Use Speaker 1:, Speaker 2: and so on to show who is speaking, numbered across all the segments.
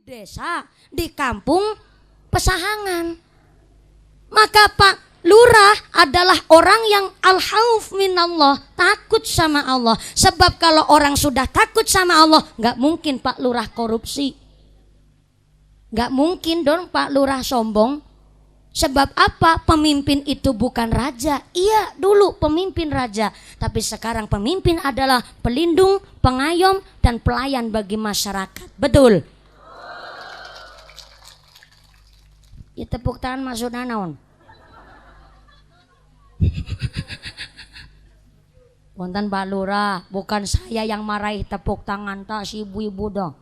Speaker 1: desa, di kampung Pesahangan. Maka Pak Lurah adalah orang yang al-khauf minallah, takut sama Allah. Sebab kalau orang sudah takut sama Allah, nggak mungkin Pak Lurah korupsi, nggak mungkin dong Pak Lurah sombong. Sebab apa? Pemimpin itu bukan raja. Iya, dulu pemimpin raja, tapi sekarang pemimpin adalah pelindung, pengayom, dan pelayan bagi masyarakat. Betul? Ya, tepuk tangan maksudnya naon? Wonten Pak Lurah, bukan saya yang marahi tepuk tangan tak si ibu-ibu dong.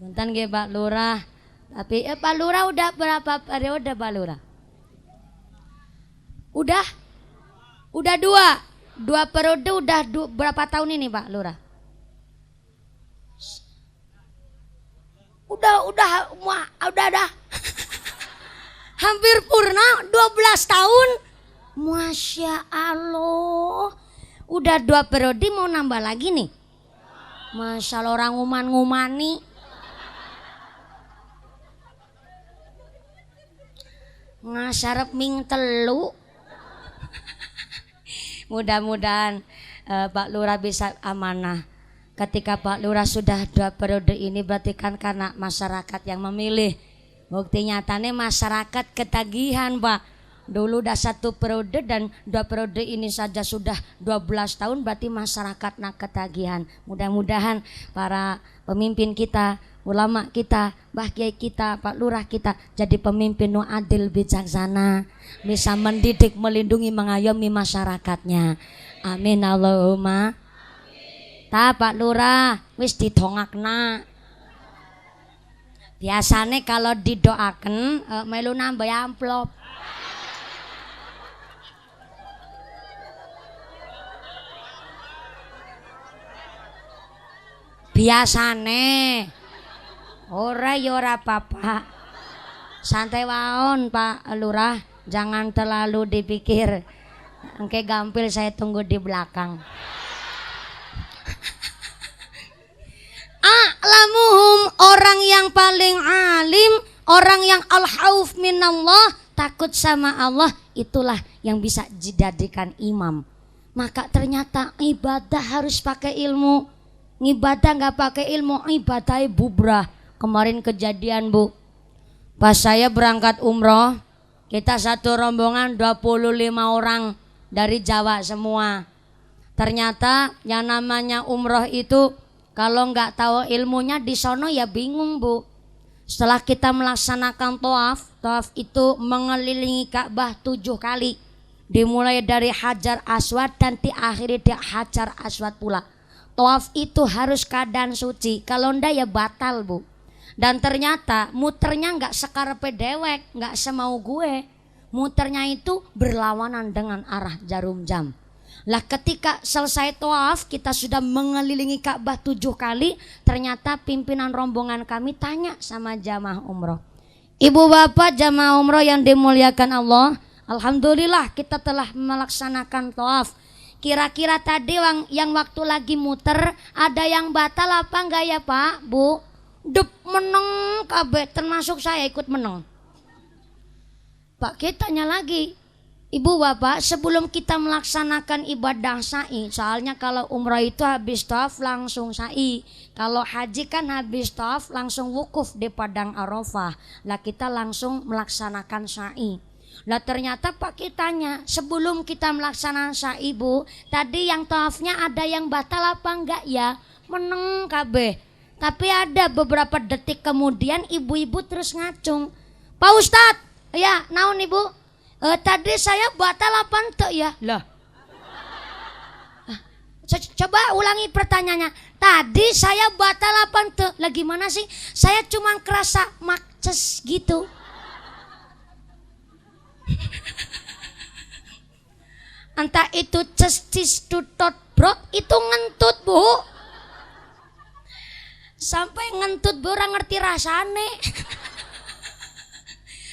Speaker 1: Wonten nggih Pak Lurah. Tapi Pak Lurah udah berapa periode Pak Lurah? Udah dua periode, udah berapa tahun ini Pak Lurah? Udah. Hampir purna 12 tahun. Masya Allah. Udah 2 periode mau nambah lagi nih. Masya Allah, orang ngumani. Ngasarep ming telu. Mudah-mudahan Pak Lurah bisa amanah. Ketika Pak Lurah sudah 2 periode ini, berarti kan karena masyarakat yang memilih. Bukti nyatanya masyarakat ketagihan Pak. Dulu udah 1 periode dan 2 periode ini saja sudah 12 tahun, berarti masyarakat nak ketagihan. Mudah-mudahan para pemimpin kita, ulama kita, Mbah Kiai kita, Pak Lurah kita jadi pemimpin nu adil bijaksana, bisa mendidik, melindungi, mengayomi masyarakatnya. Amin Allahumma. Ta Pak Lurah wis didongakna. Biasanya kalau didoakan melu nambah amplop. Biasane ora ya ora apa-apa. Santai waon Pak Lurah, jangan terlalu dipikir. Engke gampil, saya tunggu di belakang. A'lamuhum, orang yang paling alim, orang yang al-khauf minallah, takut sama Allah, itulah yang bisa dijadikan imam. Maka ternyata ibadah harus pakai ilmu. Ngibadah nggak pakai ilmu, ibadahnya bubrah. Kemarin kejadian Bu, pas saya berangkat umroh, kita satu rombongan 25 orang dari Jawa semua. Ternyata yang namanya umroh itu kalau nggak tahu ilmunya di sono ya bingung Bu. Setelah kita melaksanakan tawaf itu mengelilingi Ka'bah 7 kali, dimulai dari Hajar Aswad dan diakhiri di Hajar Aswad pula. Tawaf itu harus keadaan suci, kalau ndak ya batal Bu. Dan ternyata muternya nggak sekarepe dewek, nggak semau gue. Muternya itu berlawanan dengan arah jarum jam. Lah ketika selesai tawaf, kita sudah mengelilingi Ka'bah 7 kali. Ternyata pimpinan rombongan kami tanya sama jamaah umroh, Ibu bapak jamaah umroh yang dimuliakan Allah, alhamdulillah kita telah melaksanakan tawaf. Kira-kira tadi yang waktu lagi muter ada yang batal apa enggak ya Pak, Bu? Dep meneng kabeh, termasuk saya ikut meneng. Pak kita tanya lagi, Ibu bapak sebelum kita melaksanakan ibadah sa'i, soalnya kalau umrah itu habis tawaf langsung sa'i, kalau haji kan habis tawaf langsung wukuf di Padang Arafah, lah kita langsung melaksanakan sa'i. Lah ternyata Pak kitanya sebelum kita melaksanakan sa'i Bu, tadi yang tawafnya ada yang batal apa enggak ya? Meneng kabeh. Tapi ada beberapa detik kemudian ibu-ibu terus ngacung, Pak Ustadz, ya naon Ibu? Tadi saya batal apa ente ya? Lah. Coba ulangi pertanyaannya. Tadi saya batal apa ente? Lah gimana sih? Saya cuma kerasa makces gitu. Entah itu cestis tutot brot itu ngentut Bu. Sampai ngentut Bu orang ngerti rasane.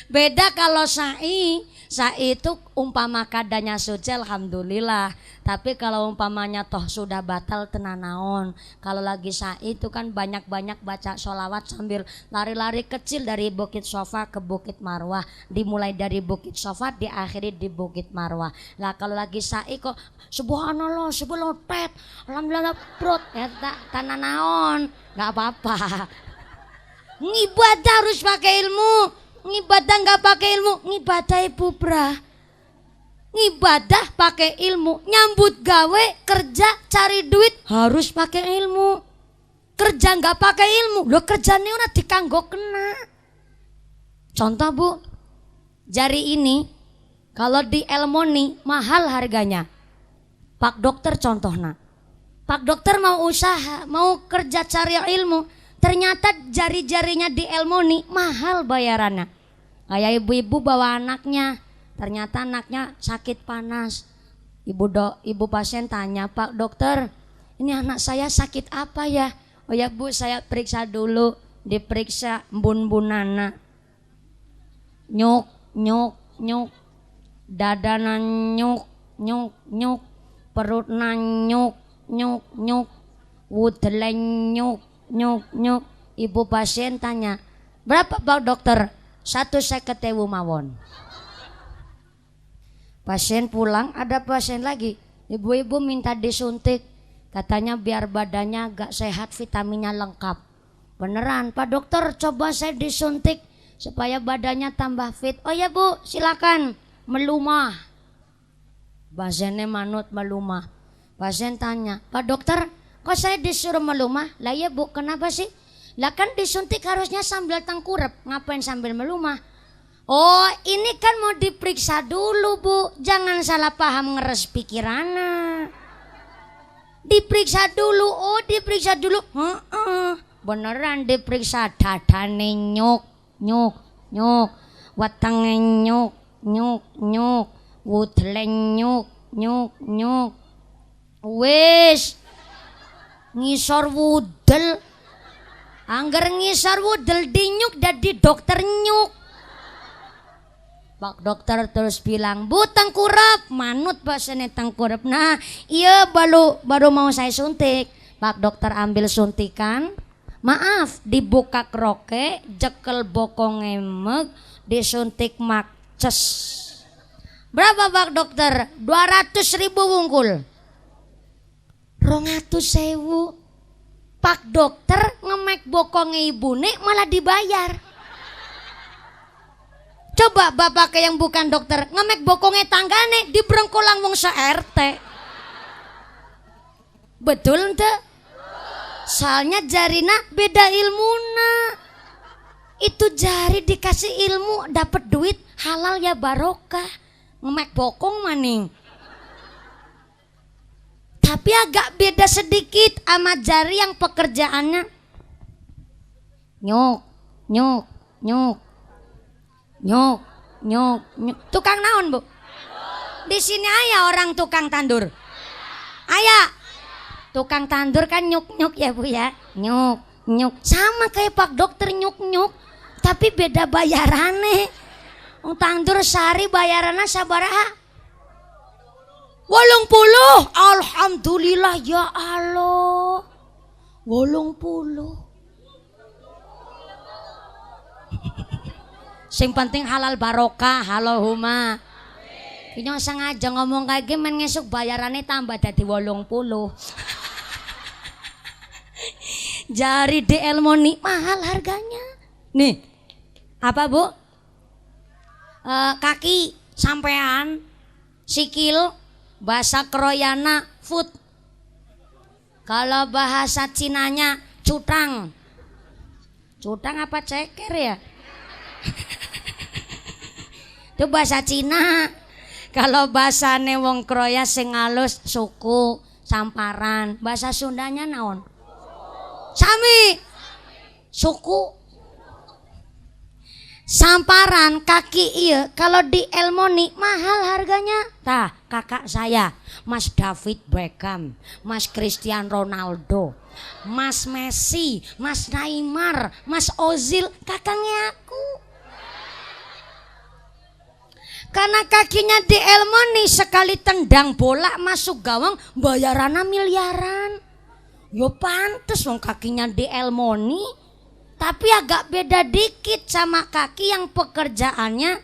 Speaker 1: Beda kalau sa'i. Sa'i itu umpama kadanya suci alhamdulillah. Tapi kalau umpamanya toh sudah batal tenanaon. Kalau lagi sa'i itu kan banyak-banyak baca sholawat sambil lari-lari kecil dari Bukit Sofa ke Bukit Marwah. Dimulai dari Bukit Sofa diakhiri di Bukit Marwah. Lah kalau lagi sa'i kok subhanallah sebelotet alhamdulillah prot ya tananaon. Nggak apa-apa. Ngibadah harus pakai ilmu. Ngibadah nggak pakai ilmu, ngibadah ibu bra. Ngibadah pakai ilmu, nyambut gawe, kerja, cari duit harus pakai ilmu. Kerja nggak pakai ilmu, lo kerjanya udah dikanggo kena. Contoh bu, jari ini kalau di Elmoni mahal harganya. Pak dokter contohnya, Pak dokter mau usaha, mau kerja cari ilmu, ternyata jari-jarinya di Elmoni mahal bayarannya. Kayak ibu-ibu bawa anaknya, ternyata anaknya sakit panas. Ibu pasien tanya, Pak dokter, ini anak saya sakit apa ya? Oh ya bu, saya periksa dulu. Diperiksa bun-bunana. Nyuk, nyuk, nyuk. Dada nyuk, nyuk, nyuk. Perut nyuk, nyuk, nyuk. Wudelen nyuk, nyuk, nyuk. Ibu pasien tanya, berapa Pak dokter? 150.000 mawon. Pasien pulang, ada pasien lagi. Ibu-ibu minta disuntik. Katanya biar badannya agak sehat, vitaminnya lengkap. Beneran, Pak dokter coba saya disuntik supaya badannya tambah fit. Oh ya bu, silakan melumah. Pasiennya manut melumah. Pasien tanya, Pak dokter kok saya disuruh melumah? Lah ya bu, kenapa sih? Lah kan disuntik harusnya sambil tengkurap. Ngapain sambil melumah? Oh ini kan mau diperiksa dulu bu, jangan salah paham ngeres pikirannya. Diperiksa dulu, oh diperiksa dulu. Beneran diperiksa, dadane nyuk, nyuk, nyuk, wetenge nyuk, nyuk, nyuk, wudle nyuk, nyuk, nyuk. Wis ngisor wudel, angger ngisor wudel dinyuk dadi dokter nyuk. Pak dokter terus bilang, bu tengkurap, manut pasiennya tengkurap. Nah iya baru mau saya suntik. Pak dokter ambil suntikan, maaf dibuka kroke, jekel bokong emek, disuntik makces. Berapa Pak dokter? 200.000 wungkul. 200.000. Pak dokter ngemek bokongnya ibune malah dibayar. Coba bapak yang bukan dokter ngemek bokongnya tanggane dibrengkolang wong se-RT. Betul ente? Soalnya jarina beda ilmuna. Itu jari dikasih ilmu dapat duit halal ya barokah. Ngemek bokong maning. Tapi agak beda sedikit sama jari yang pekerjaannya nyuk, nyuk, nyuk. Nyuk, nyuk, nyuk. Tukang naon bu? Di sini ayah orang tukang tandur. Ayah, tukang tandur kan nyuk nyuk ya bu ya. Nyuk, nyuk. Sama kayak Pak dokter nyuk nyuk, tapi beda bayarannya. Tandur sehari bayarannya sabaraha? 80. Alhamdulillah ya Allah. 80. Sing penting halal barokah, Allahumma. Ini sengaja ngomong kayak gini, ngesuk bayarannya tambah jadi 80. Jari di Elmoni mahal harganya. Nih, apa bu? Kaki sampean, sikil, bahasa Kroyana foot. Kalau bahasa Cinanya cutang. Cutang apa ceker ya? Itu bahasa Cina. Kalau bahasa wong Kroya sing halus suku, samparan. Bahasa Sundanya naon? Sami. Suku. Samparan kaki iya. Kalau di Elmoni mahal harganya. Tah, kakak saya Mas David Beckham, Mas Cristiano Ronaldo, Mas Messi, Mas Neymar, Mas Ozil, kakaknya aku. Karena kakinya di Elmoni sekali tendang bola masuk gawang bayarannya miliaran. Yo pantes wong kakinya di Elmoni. Tapi agak beda dikit sama kaki yang pekerjaannya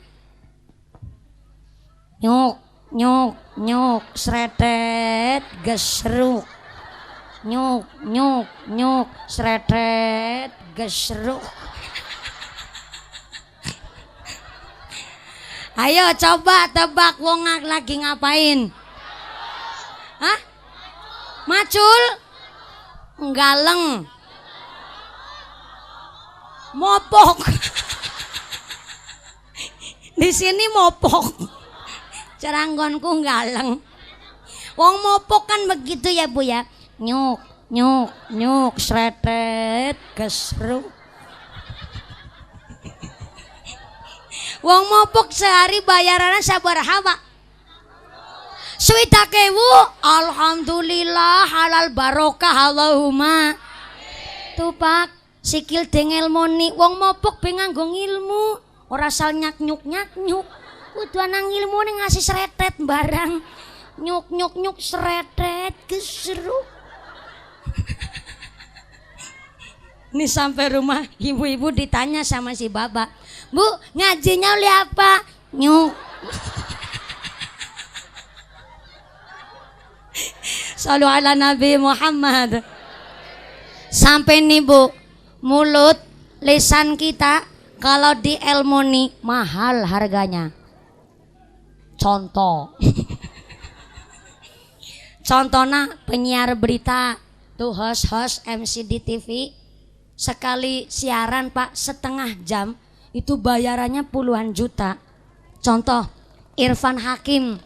Speaker 1: nyuk nyuk nyuk sretet gesruk. Nyuk nyuk nyuk sretet gesruk. Ayo coba tebak wong lagi ngapain? Hah? Macul? Galeng. Mopok. Di sini mopok. Ceranggonku galeng. Wong mopok kan begitu ya Bu ya. Nyuk nyuk nyuk sretet gesruk. Wong mopok sehari bayarannya sabaraha, Switakewu. Alhamdulillah halal barokah Allahumma. Tuh Pak, sikil dengel moni. Wong mopok be nganggo ilmu, ora asal nyuk kudu nang ilmu ning ngasih sretet barang. Nyuk sretet gesruk. Ini sampai rumah ibu-ibu ditanya sama si bapak, Bu, ngajinya oleh apa? Nyuk. Shallu ala Nabi Muhammad. Sampai nih Bu, mulut, lisan kita kalau di Elmoni mahal harganya. Contoh. Contohnya penyiar berita tuh host MC di TV sekali siaran Pak setengah jam itu bayarannya puluhan juta. Contoh Irfan Hakim.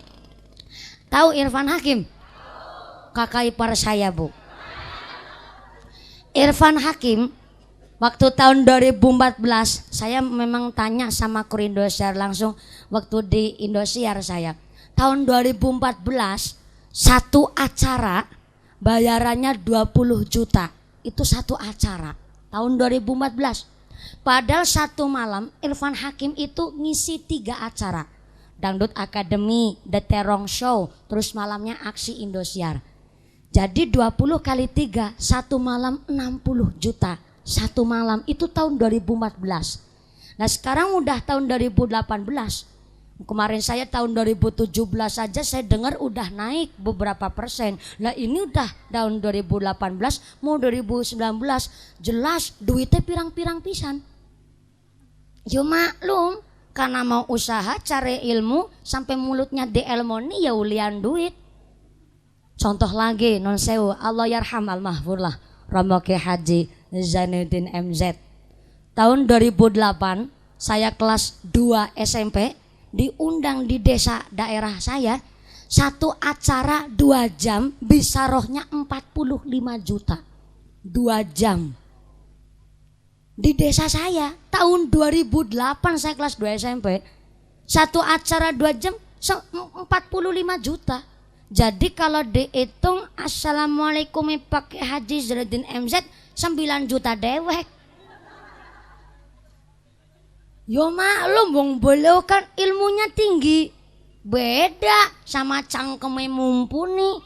Speaker 1: Tahu Irfan Hakim? Kakak ipar saya Bu. Irfan Hakim waktu tahun 2014 saya memang tanya sama kru Indosiar langsung waktu di Indosiar saya. Tahun 2014 satu acara bayarannya 20 juta. Itu satu acara tahun 2014. Padahal satu malam Irfan Hakim itu ngisi 3 acara. Dangdut Academy, The Terong Show, terus malamnya Aksi Indosiar. Jadi 20 kali 3, satu malam 60 juta. Satu malam itu tahun 2014. Nah sekarang udah tahun 2018. Kemarin saya tahun 2017 saja saya dengar udah naik beberapa persen. Lah ini udah tahun 2018 mau 2019 jelas duitnya pirang-pirang pisan. Yo maklum karena mau usaha cari ilmu sampai mulutnya di Elmoni ya ulian duit. Contoh lagi non sewu Allah yarham al-mahfur lah Romo Kiai Haji Zainuddin MZ. Tahun 2008 saya kelas 2 SMP diundang di desa daerah saya. Satu acara 2 jam bisa rohnya 45 juta. 2 jam di desa saya tahun 2008 saya kelas 2 SMP. Satu acara 2 jam 45 juta. Jadi kalau dihitung assalamualaikum pakai Haji Zainuddin MZ 9 juta dewek. Yo maklum wong beliau kan ilmunya tinggi. Beda sama cangkeme mumpuni.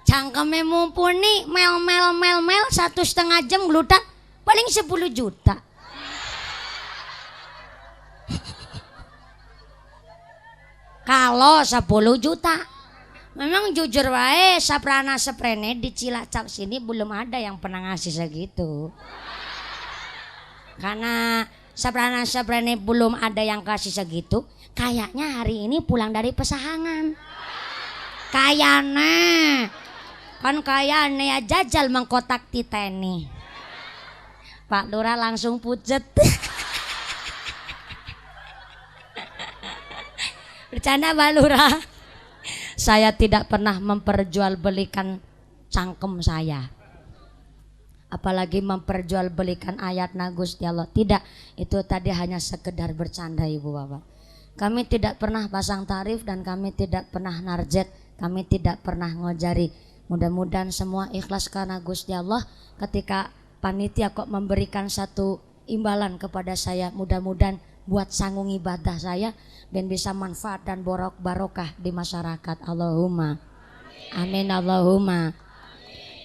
Speaker 1: Cangkeme mumpuni mel 1,5 jam gludak paling 10 juta. Kalau 10 juta. Memang jujur wae saprana seprene di Cilacap sini belum ada yang pernah ngasih segitu. Karena saprana seprene belum ada yang kasih segitu, kayaknya hari ini pulang dari pesahangan. Kayaknya kan kayaknya ya jajal mengkotak titeni. Pak Lurah langsung pucet. Bercanda Pak Lurah. Saya tidak pernah memperjualbelikan cangkem saya. Apalagi memperjualbelikan ayat Gusti Allah. Tidak, itu tadi hanya sekedar bercanda Ibu Bapak. Kami tidak pernah pasang tarif dan kami tidak pernah narjet. Kami tidak pernah ngojari. Mudah-mudahan semua ikhlas karena Gusti Allah. Ketika panitia kok memberikan satu imbalan kepada saya. Mudah-mudahan buat sanggung ibadah saya dan bisa manfaat dan barokah di masyarakat. Allahumma amin, Allahumma.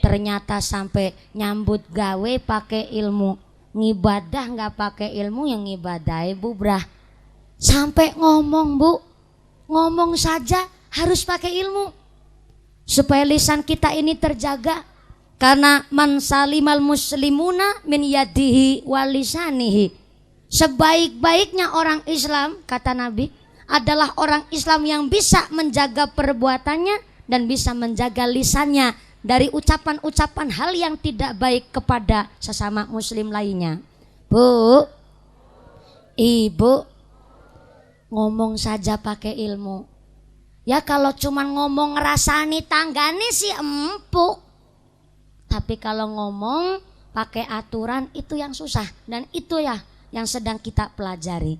Speaker 1: Ternyata sampai nyambut gawe pakai ilmu, ngibadah nggak pakai ilmu, yang ngibadah ibu brah. Sampai ngomong bu, ngomong saja harus pakai ilmu supaya lisan kita ini terjaga. Karena man salimal muslimuna min yadihi walisanihi. Sebaik-baiknya orang Islam, kata Nabi, adalah orang Islam yang bisa menjaga perbuatannya dan bisa menjaga lisannya dari ucapan-ucapan hal yang tidak baik kepada sesama muslim lainnya. Bu, ibu, ngomong saja pakai ilmu. Ya kalau cuma ngomong ngerasani tanggane sih empuk. Tapi kalau ngomong pakai aturan itu yang susah. Dan itu ya yang sedang kita pelajari.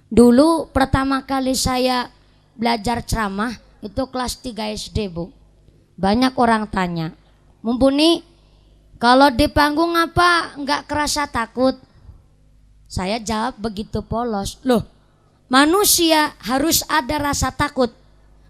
Speaker 1: Dulu pertama kali saya belajar ceramah itu kelas 3 SD bu. Banyak orang tanya, Mumpuni kalau di panggung apa nggak kerasa takut? Saya jawab begitu polos, loh manusia harus ada rasa takut.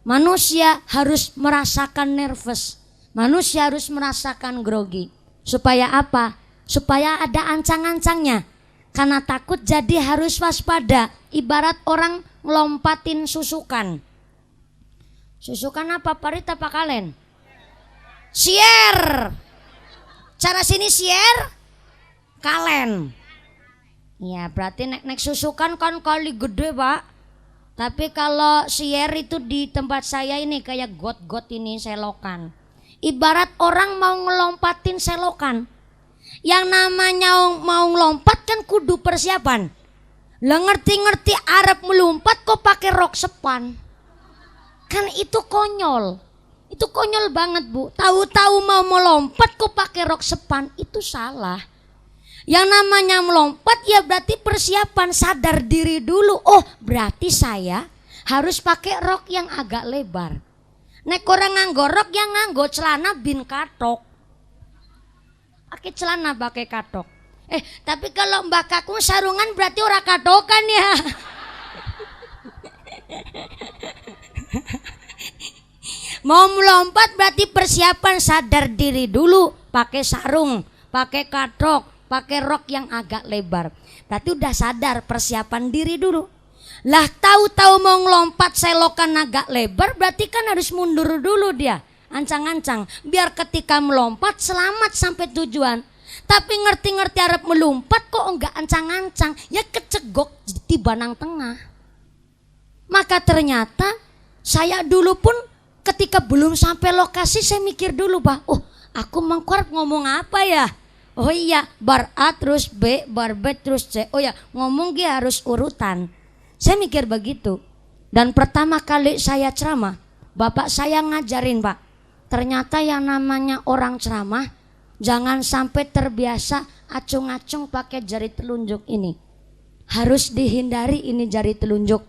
Speaker 1: Manusia harus merasakan nervous. Manusia harus merasakan grogi. Supaya apa? Supaya ada ancang-ancangnya. Karena takut jadi harus waspada. Ibarat orang ngelompatin susukan. Susukan apa? Parit apa kalen? Sier. Cara sini sier, kalen. Ya berarti nek susukan kan kali gede pak. Tapi kalau sier itu di tempat saya ini kayak got-got ini selokan. Ibarat orang mau ngelompatin selokan. Yang namanya mau ngelompat kan kudu persiapan. Lah ngerti-ngerti arep melompat kok pakai rok sepan. Kan itu konyol. Itu konyol banget bu. Tahu-tahu mau melompat kok pakai rok sepan, itu salah. Yang namanya melompat ya berarti persiapan, sadar diri dulu. Oh berarti saya harus pakai rok yang agak lebar. Nek orang nganggo rok yang nganggo celana bin katok. Pakai celana pakai katok. Tapi kalau mbak kakung sarungan berarti ora katokan ya. Mau melompat berarti persiapan, sadar diri dulu. Pakai sarung, pakai katok, pakai rok yang agak lebar. Berarti udah sadar, persiapan diri dulu. Lah tahu-tahu mau ngelompat selokan agak lebar berarti kan harus mundur dulu dia. Ancang-ancang biar ketika melompat selamat sampai tujuan. Tapi ngerti-ngerti arep melompat kok enggak ancang-ancang, ya kecegok di banang tengah. Maka ternyata saya dulu pun ketika belum sampai lokasi saya mikir dulu bah, oh aku mengkorp ngomong apa ya? Oh iya, bar A terus B, bar B terus C. Oh ya, ngomong dia harus urutan. Saya mikir begitu. Dan pertama kali saya ceramah, bapak saya ngajarin pak. Ternyata yang namanya orang ceramah, jangan sampai terbiasa acung-acung pakai jari telunjuk ini. Harus dihindari ini jari telunjuk.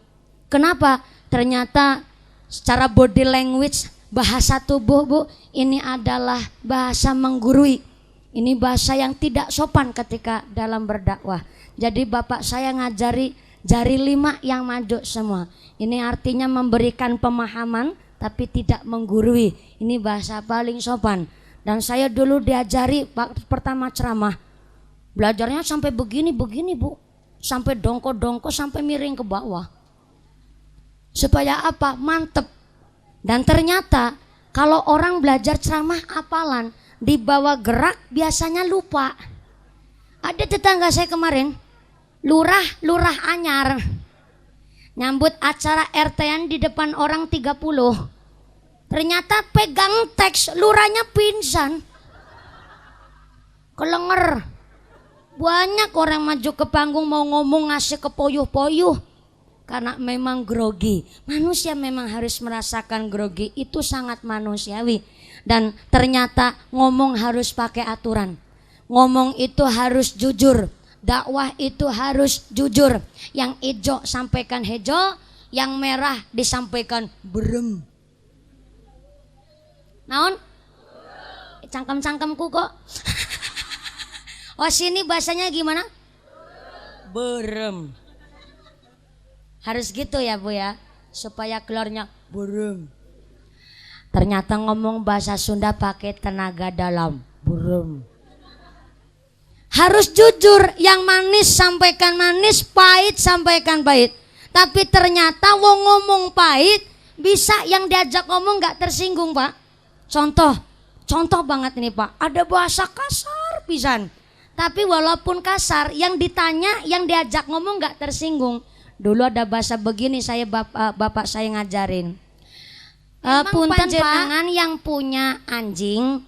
Speaker 1: Kenapa? Ternyata secara body language, bahasa tubuh bu, ini adalah bahasa menggurui. Ini bahasa yang tidak sopan ketika dalam berdakwah. Jadi bapak saya ngajari jari 5 yang maju semua. Ini artinya memberikan pemahaman tapi tidak menggurui. Ini bahasa paling sopan. Dan saya dulu diajari pertama ceramah, belajarnya sampai begini bu, sampai dongko-dongko, sampai miring ke bawah. Supaya apa? Mantep. Dan ternyata kalau orang belajar ceramah hafalan, dibawa gerak biasanya lupa. Ada tetangga saya kemarin, lurah anyar, nyambut acara RT-an di depan orang 30. Ternyata pegang teks, lurahnya pingsan, kelenger. Banyak orang maju ke panggung mau ngomong ngasih kepoyuh-poyuh karena memang grogi. Manusia memang harus merasakan grogi, itu sangat manusiawi. Dan ternyata ngomong harus pakai aturan. Ngomong itu harus jujur. Dakwah itu harus jujur. Yang hijau sampaikan hijau, yang merah disampaikan berem. Naon? Cangkem-cangkemku kok. Oh sini bahasanya gimana? Berem. Harus gitu ya Bu ya, supaya keluarnya berem. Ternyata ngomong bahasa Sunda pakai tenaga dalam. Berem. Harus jujur, yang manis sampaikan manis, pahit sampaikan pahit. Tapi ternyata wong ngomong pahit bisa yang diajak ngomong gak tersinggung Pak. Contoh banget ini Pak, ada bahasa kasar pisan. Tapi walaupun kasar, yang ditanya, yang diajak ngomong gak tersinggung. Dulu ada bahasa begini, bapak saya ngajarin. Punten panjenengan yang punya anjing,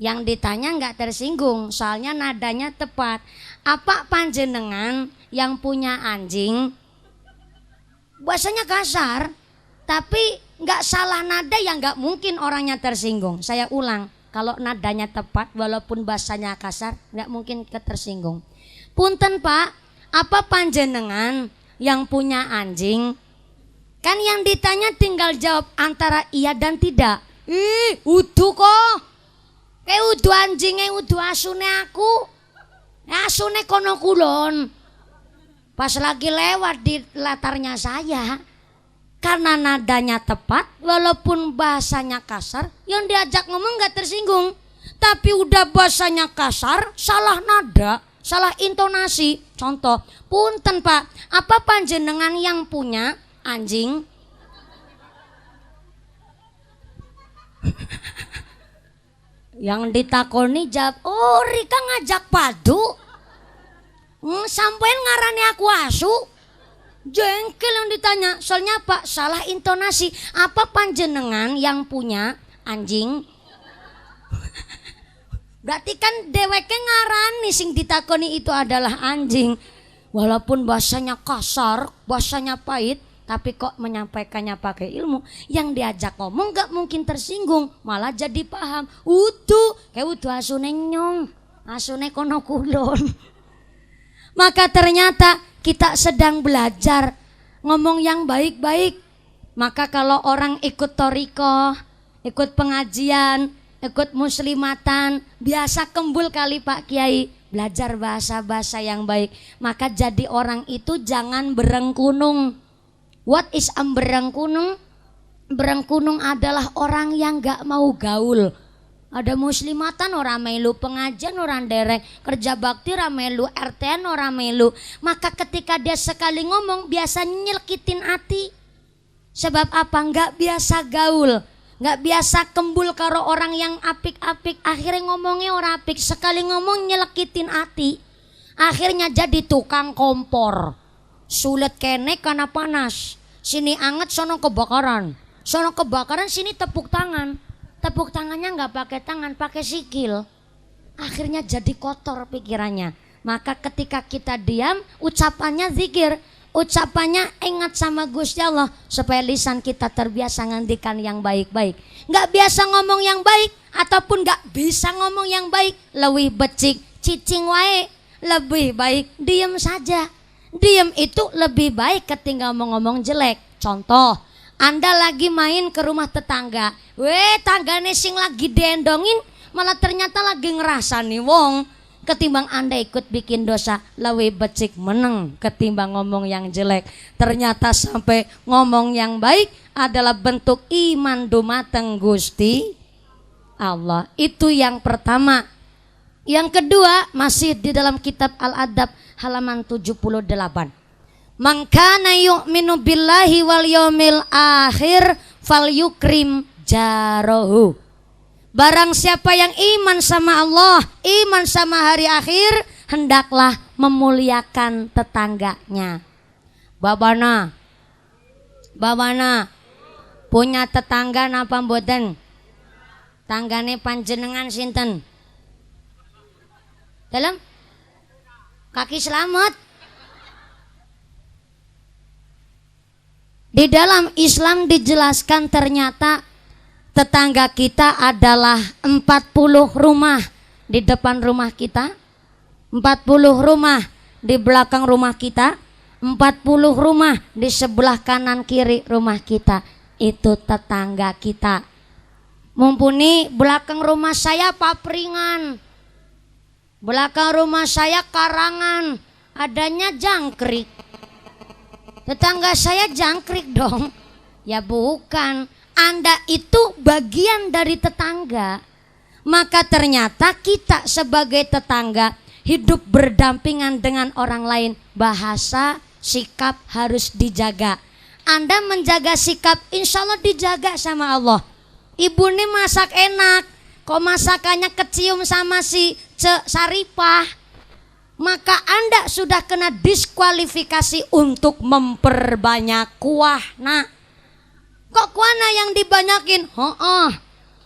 Speaker 1: yang ditanya nggak tersinggung, soalnya nadanya tepat. Apa panjenengan yang punya anjing, bahasanya kasar, tapi nggak salah nada, yang nggak mungkin orangnya tersinggung. Saya ulang, kalau nadanya tepat, walaupun bahasanya kasar, nggak mungkin tersinggung. Punten Pak, apa panjenengan yang punya anjing? Kan yang ditanya tinggal jawab antara iya dan tidak. Udu kok. Kayak udu anjingnya, udu asune aku. Asune kono kulon. Pas lagi lewat di latarnya saya. Karena nadanya tepat, walaupun bahasanya kasar, yang diajak ngomong gak tersinggung. Tapi udah bahasanya kasar, salah nada, salah intonasi. Contoh, punten Pak, apa panjenengan yang punya anjing? Yang ditakoni jawab, oh Rika ngajak padu. Sampean ngarani aku asu. Jengkel yang ditanya, soalnya Pak salah intonasi. Apa panjenengan yang punya anjing? Berarti kan deweke ngarani sing ditakoni itu adalah anjing. Walaupun bahasanya kasar, bahasanya pahit, tapi kok menyampaikannya pakai ilmu, yang diajak ngomong gak mungkin tersinggung, malah jadi paham. Kayak udu asune nyong, asune kono kulon. Maka ternyata kita sedang belajar ngomong yang baik-baik. Maka kalau orang ikut toriko, ikut pengajian, ikut muslimatan, biasa kembul kali Pak Kiai, belajar bahasa-bahasa yang baik. Maka jadi orang itu jangan berengkunung. What is berengkunung? Berengkunung adalah orang yang gak mau gaul. Ada muslimatan orang melu, pengajian orang derek, kerja bakti orang melu, RTN orang melu. Maka ketika dia sekali ngomong biasa nyelkitin hati. Sebab apa? Gak biasa gaul, gak biasa kembul karo orang yang apik-apik. Akhirnya ngomongnya orang apik, sekali ngomong nyelekitin hati. Akhirnya jadi tukang kompor. Sulit kene karena panas. Sini anget, sono kebakaran. Sono kebakaran, sini tepuk tangan. Tepuk tangannya nggak pakai tangan, pakai sikil. Akhirnya jadi kotor pikirannya. Maka ketika kita diam, ucapannya zikir, ucapannya ingat sama Gusti Allah, supaya lisan kita terbiasa ngandikan yang baik-baik. Nggak biasa ngomong yang baik, ataupun nggak bisa ngomong yang baik, lebih becik, cicing wae, lebih baik diam saja. Diam itu lebih baik ketimbang ngomong jelek. Contoh, Anda lagi main ke rumah tetangga, tanggane sing lagi dendongin, malah ternyata lagi ngerasani wong. Ketimbang Anda ikut bikin dosa, lebih becik meneng ketimbang ngomong yang jelek. Ternyata sampai ngomong yang baik adalah bentuk iman dumateng Gusti Allah. Itu yang pertama. Yang kedua masih di dalam kitab Al-Adab halaman 78. Man kana yu'minu billahi wal yaumil akhir falyukrim jarahu. Barang siapa yang iman sama Allah, iman sama hari akhir, hendaklah memuliakan tetangganya. Babana punya tetangga napa mboten? Tanggane panjenengan sinten? Dalam kaki selamat. Di dalam Islam dijelaskan ternyata tetangga kita adalah 40 rumah di depan rumah kita, 40 rumah di belakang rumah kita, 40 rumah di sebelah kanan kiri rumah kita. Itu tetangga kita. Mumpuni belakang rumah saya papringan. Belakang rumah saya karangan, adanya jangkrik. Tetangga saya jangkrik dong. Ya bukan, Anda itu bagian dari tetangga. Maka ternyata kita sebagai tetangga hidup berdampingan dengan orang lain. Bahasa, sikap harus dijaga. Anda menjaga sikap, insya Allah dijaga sama Allah. Ibu ini masak enak, kok masakannya kecium sama si Saripah, maka Anda sudah kena diskualifikasi untuk memperbanyak kuah. Nah, kok kuahnya yang dibanyakin?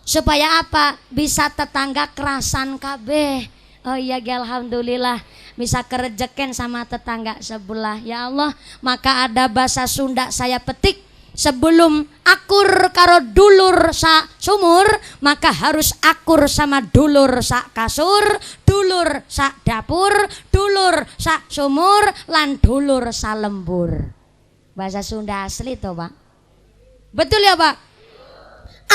Speaker 1: Supaya apa? Bisa tetangga kerasan kabeh. Oh iya, alhamdulillah bisa kerejeken sama tetangga sebelah. Ya Allah, maka ada bahasa Sunda saya petik. Sebelum akur karo dulur sa sumur, maka harus akur sama dulur sa kasur, dulur sa dapur, dulur sa sumur, lan dulur sa lembur. Bahasa Sunda asli toh, Pak. Betul ya, Pak?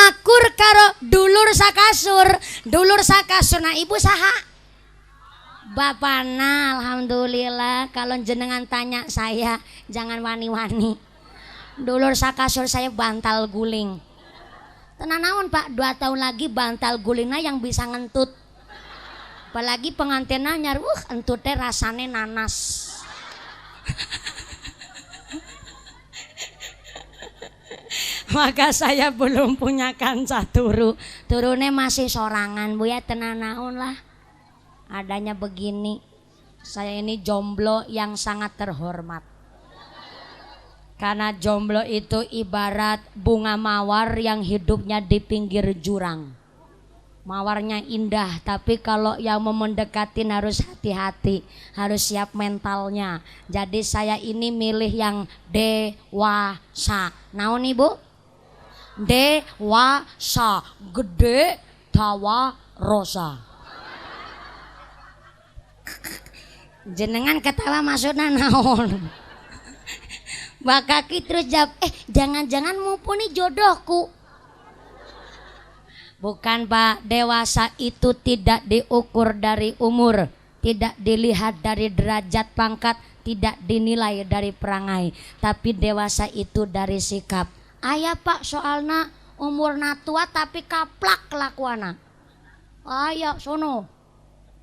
Speaker 1: Akur karo dulur sa kasur, dulur sa kasur. Nah, Ibu saha? Bapana, alhamdulillah. Kalau jenengan tanya saya, jangan wani-wani. Dulur sa kasur saya bantal guling. Tenan naon Pak, 2 tahun lagi bantal gulingnya yang bisa ngentut. Apalagi pengantinnya nyari, entutnya rasanya nanas. Maka saya belum punya kanca turu. Turunnya masih sorangan Bu ya, tenan naon lah. Adanya begini. Saya ini jomblo yang sangat terhormat. Karena jomblo itu ibarat bunga mawar yang hidupnya di pinggir jurang. Mawarnya indah, tapi kalau yang mau mendekatin harus hati-hati, harus siap mentalnya. Jadi saya ini milih yang dewasa. Naon Ibu? Dewasa, gede, tawa, rosa. Jenengan ketawa maksudnya naon? Mbak Kaki terus jawab, jangan-jangan mumpuni jodohku. Bukan Pak, dewasa itu tidak diukur dari umur, tidak dilihat dari derajat pangkat, tidak dinilai dari perangai, tapi dewasa itu dari sikap. Aya Pak soalna umurna tua tapi kaplak kelakuana. Aya sono.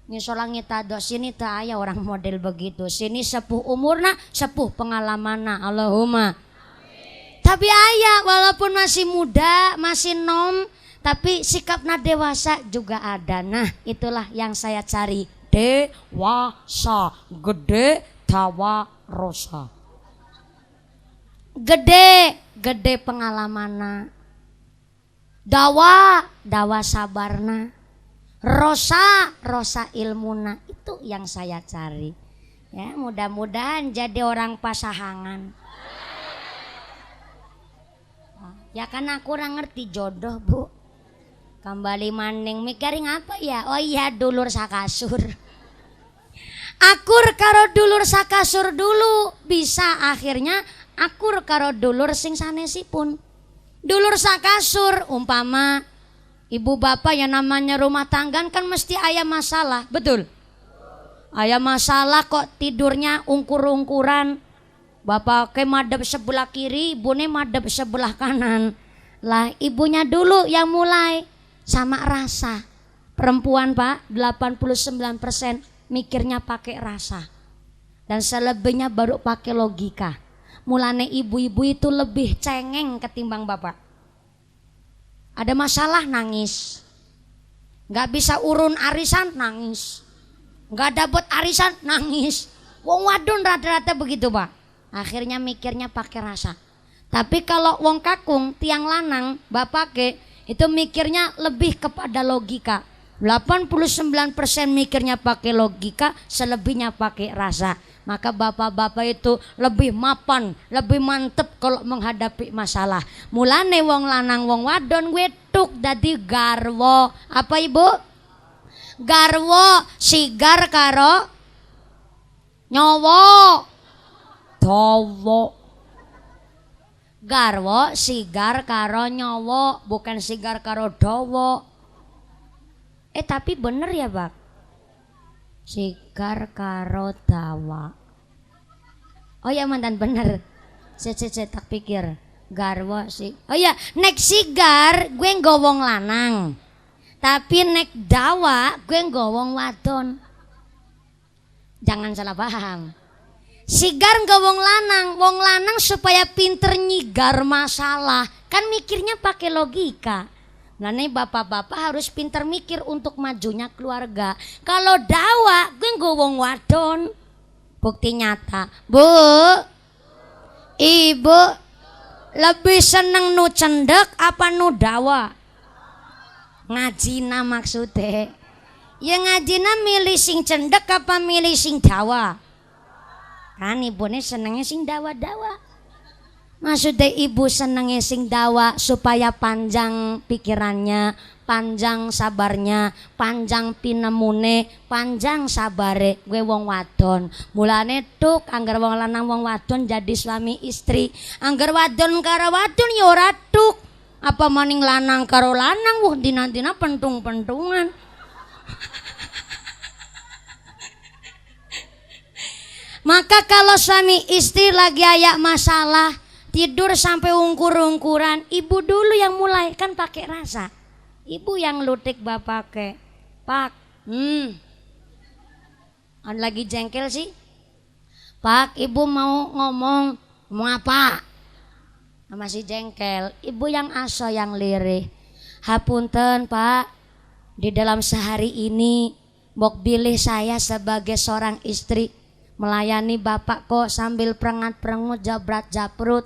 Speaker 1: Ngisolang kita do sini tak aya orang model begitu. Sini sepuh umurna, sepuh pengalamanna. Allahumma. Amin. Tapi aya walaupun masih muda, masih nom, tapi sikapnya dewasa juga ada. Nah, itulah yang saya cari. Dewasa, gede, tawa, rosa. Gede pengalamanna. Dawa sabarna. Rosa ilmuna, itu yang saya cari. Ya, mudah-mudahan jadi orang pasahangan. Ya karena kurang ngerti jodoh Bu. Kembali maning mikirin apa ya? Oh iya, dulur sakasur. Akur karo dulur sakasur dulu, bisa akhirnya akur karo dulur sing sanesipun. Dulur sakasur umpama ibu bapak yang namanya rumah tangga kan mesti aya masalah, betul? Aya masalah kok tidurnya ungkur-ungkuran. Bapak ke madep sebelah kiri, ibunya madep sebelah kanan. Lah ibunya dulu yang mulai sama rasa. Perempuan Pak 89% mikirnya pakai rasa. Dan selebihnya baru pakai logika. Mulane ibu-ibu itu lebih cengeng ketimbang bapak. Ada masalah nangis, nggak bisa urun arisan nangis, nggak dapet arisan nangis. Wong wadon rata-rata begitu Pak. Akhirnya mikirnya pakai rasa. Tapi kalau wong kakung tiang lanang bapak ke itu mikirnya lebih kepada logika. 89% mikirnya pakai logika, selebihnya pakai rasa. Maka bapak-bapak itu lebih mapan, lebih mantep kalau menghadapi masalah. Mulane wong lanang wong wadon wetuk dadi garwo. Apa Ibu? Garwo sigar karo nyowo dawa. Garwo sigar karo nyowo, bukan sigar karo dawa. Tapi bener ya Bab? Sigar karo dawa. Oh ya mantan bener. Cet tak pikir. Garwa sih. Oh ya, nek sigar gue nggowong lanang. Tapi nek dawa gue nggowong wadon. Jangan salah paham. Sigar nggowong lanang, wong lanang supaya pinter nyigar masalah. Kan mikirnya pakai logika. Nah nih bapak-bapak harus pinter mikir untuk majunya keluarga. Kalau dawa gue nggowong wadon. Bukti nyata. Bu, ibu lebih seneng nu cendek apa nu dawa? Ngajina maksudnya. Ya ngajina milih sing cendek apa milih sing dawa? Kan ibunya senengnya sing dawa-dawa. Maksudnya ibu senengnya sing dawa supaya panjang pikirannya, panjang sabarnya, panjang pinemune, panjang sabare. Gue wong wadon. Mulane tuk anggar wong lanang wong wadon jadi suami istri. Anggar wadon karo wadon ya ora tuk. Apa maning lanang karo lanang wah dina-dina pentung-pentungan. Maka kalau suami istri lagi ayak masalah, tidur sampai ungkur-ungkuran, ibu dulu yang mulai, kan pakai rasa. Ibu yang lutik bapak ke, Pak, lagi jengkel sih. Pak, ibu mau ngomong apa? Masih jengkel. Ibu yang aso yang lirih. Hapunten Pak, di dalam sehari ini mbok bilih saya sebagai seorang istri melayani bapak kok sambil prengat-prengut jabrat japrut.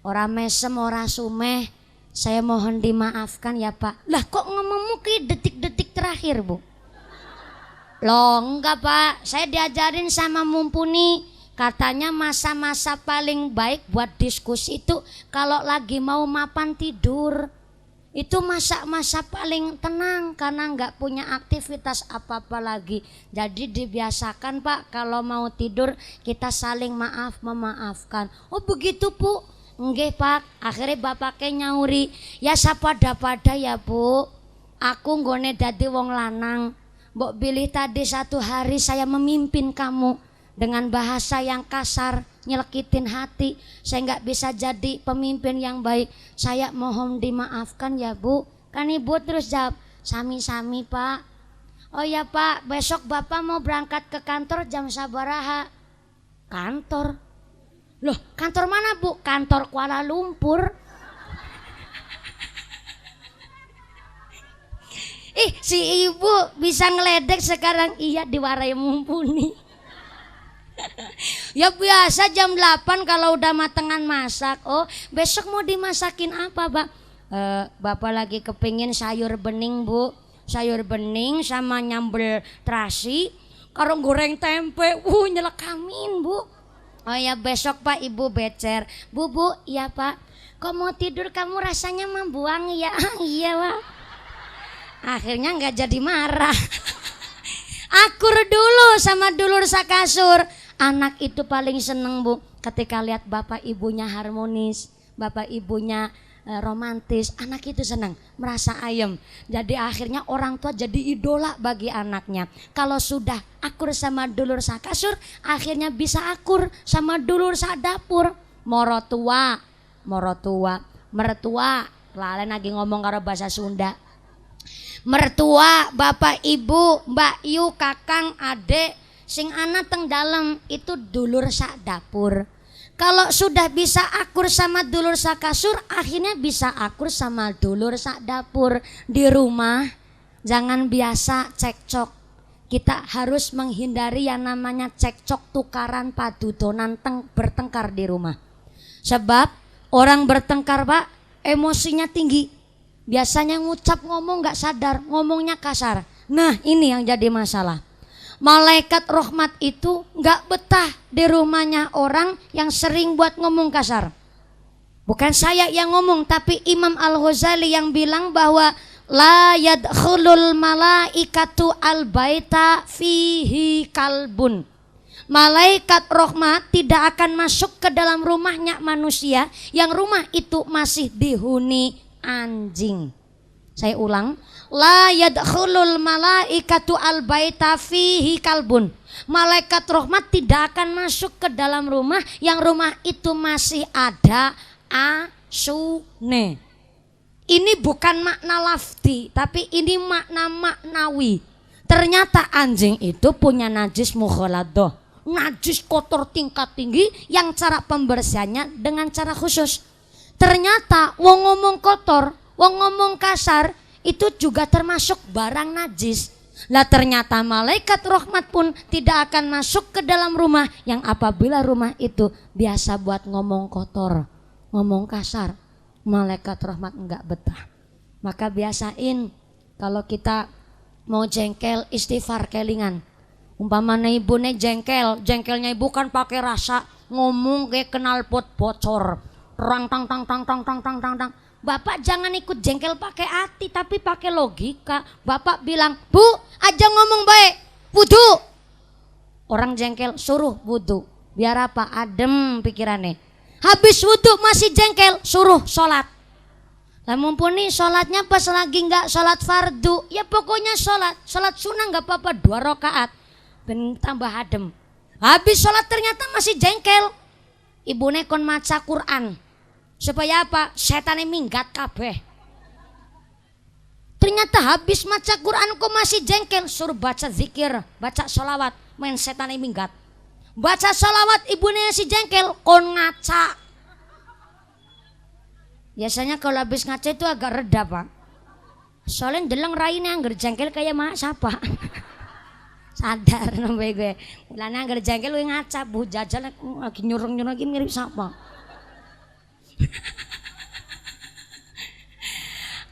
Speaker 1: Ora mesem ora sumeh. Saya mohon dimaafkan ya Pak. Lah kok ngomongmu ke detik-detik terakhir Bu? Loh enggak Pak, saya diajarin sama Mumpuni. Katanya masa-masa paling baik buat diskusi itu kalau lagi mau mapan tidur. Itu masa-masa paling tenang karena nggak punya aktivitas apa-apa lagi. Jadi dibiasakan Pak kalau mau tidur kita saling maaf memaafkan. Oh begitu Bu? Nggih Pak. Akhirnya bapaknya nyauri, ya sapada-pada ya Bu. Aku nggone dadi wong lanang. Mbok pilih tadi satu hari saya memimpin kamu dengan bahasa yang kasar, nyelekitin hati. Saya nggak bisa jadi pemimpin yang baik. Saya mohon dimaafkan ya Bu. Kan ibu terus jawab, sami-sami Pak. Oh ya Pak, besok Bapak mau berangkat ke kantor jam sabaraha? Kantor? Loh kantor mana Bu? Kantor Kuala Lumpur. Si ibu bisa ngeledek sekarang. Iya diwarai Mumpuni. Ya biasa jam 8 kalau udah matengan masak. Oh besok mau dimasakin apa Pak? Bapak lagi kepingin sayur bening Bu. Sayur bening sama nyambel terasi karo goreng tempe. Nyelekamin Bu. Oh ya besok Pak ibu becer. Bu iya Pak. Kok mau tidur kamu rasanya membuang ya? Iya Pak. Akhirnya nggak jadi marah. Akur dulu sama dulur sakasur. Anak itu paling seneng Bu ketika lihat bapak ibunya harmonis, bapak ibunya romantis. Anak itu senang, merasa ayem. Jadi akhirnya orang tua jadi idola bagi anaknya. Kalau sudah akur sama dulur sakasur, akhirnya bisa akur sama dulur sadapur. Morotua, mertua. Lalen lagi ngomong karo bahasa Sunda. Mertua, bapak ibu, mbak yu, kakang, adek, sing anak teng dalam itu dulur sak dapur. Kalau sudah bisa akur sama dulur sak kasur, akhirnya bisa akur sama dulur sak dapur. Di rumah jangan biasa cekcok. Kita harus menghindari yang namanya cekcok, tukaran, padudonan, bertengkar di rumah. Sebab orang bertengkar Pak, emosinya tinggi. Biasanya ngucap ngomong gak sadar, ngomongnya kasar. Nah ini yang jadi masalah. Malaikat rahmat itu gak betah di rumahnya orang yang sering buat ngomong kasar. Bukan saya yang ngomong, tapi Imam Al-Ghazali yang bilang bahwa la yadkhulul malaikatu al-baita fihi kalbun. Malaikat rahmat tidak akan masuk ke dalam rumahnya manusia yang rumah itu masih dihuni anjing. Saya ulang, la yadkhulul malaikatu al baita fihi kalbun. Malaikat rahmat tidak akan masuk ke dalam rumah yang rumah itu masih ada asune. Ini bukan makna lafzi, tapi ini makna maknawi. Ternyata anjing itu punya najis mughaladah, najis kotor tingkat tinggi yang cara pembersihannya dengan cara khusus. Ternyata wong ngomong kotor, wong ngomong kasar itu juga termasuk barang najis. Lah ternyata malaikat rahmat pun tidak akan masuk ke dalam rumah yang apabila rumah itu biasa buat ngomong kotor, ngomong kasar. Malaikat rahmat enggak betah. Maka biasain kalau kita mau jengkel istighfar kelingan. Umpamanya ibunya jengkelnya ibu kan pakai rasa, ngomong kayak kenal pot bocor. Rang tang tang tang tang tang tang tang tang. Bapak jangan ikut jengkel pakai hati tapi pakai logika. Bapak bilang, "Bu, aja ngomong baik, wudu." Orang jengkel suruh wudu. Biar apa? Adem pikirannya. Habis wudu masih jengkel, suruh sholat. Lah mumpuni sholatnya pas lagi nggak sholat fardu, ya pokoknya sholat sunnah nggak apa-apa 2 rakaat. Ben tambah adem. Habis sholat ternyata masih jengkel. Ibune kon maca Quran. Supaya apa? Setane minggat kabeh. Ternyata habis maca Quran kok masih jengkel, suruh baca zikir, baca sholawat, main setane minggat. Baca sholawat ibunya si jengkel, kon ngaca. Biasanya kalau habis ngaca itu agak reda pak. Soalnya deleng raine angger jengkel kayak mak siapa. Sadar namanya gue. Mulanya angger jengkel gue ngaca, bu jajal lagi nyurung-nyurung lagi mirip siapa.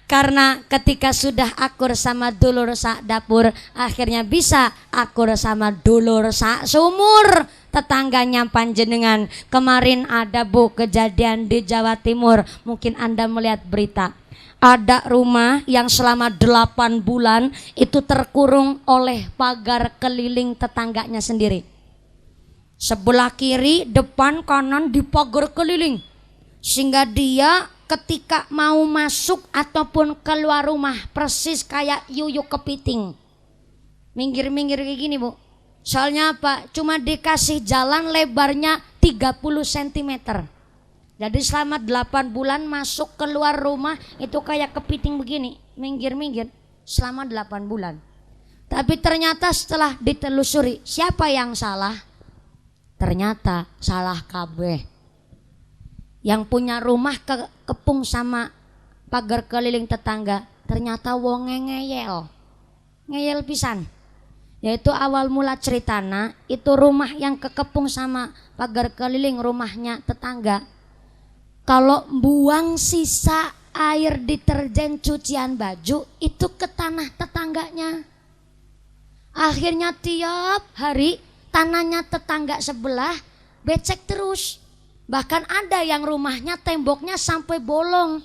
Speaker 1: Karena ketika sudah akur sama dulur sak dapur, akhirnya bisa akur sama dulur sak sumur. Tetangganya panjenengan. Kemarin ada bu kejadian di Jawa Timur, mungkin Anda melihat berita. Ada rumah yang selama 8 bulan itu terkurung oleh pagar keliling tetangganya sendiri. Sebelah kiri, depan, kanan dipagar keliling. Sehingga dia ketika mau masuk ataupun keluar rumah persis kayak yuyuk kepiting. Minggir-minggir kayak gini bu. Soalnya apa? Cuma dikasih jalan lebarnya 30 cm. Jadi selama 8 bulan masuk keluar rumah itu kayak kepiting begini. Minggir-minggir selama 8 bulan. Tapi ternyata setelah ditelusuri siapa yang salah? Ternyata salah kabeh. Yang punya rumah kepung sama pagar keliling tetangga ternyata wonge ngeyel pisan. Yaitu awal mula ceritana itu rumah yang kekepung sama pagar keliling rumahnya tetangga. Kalau buang sisa air deterjen cucian baju itu ke tanah tetangganya. Akhirnya tiap hari tanahnya tetangga sebelah becek terus. Bahkan ada yang rumahnya temboknya sampai bolong.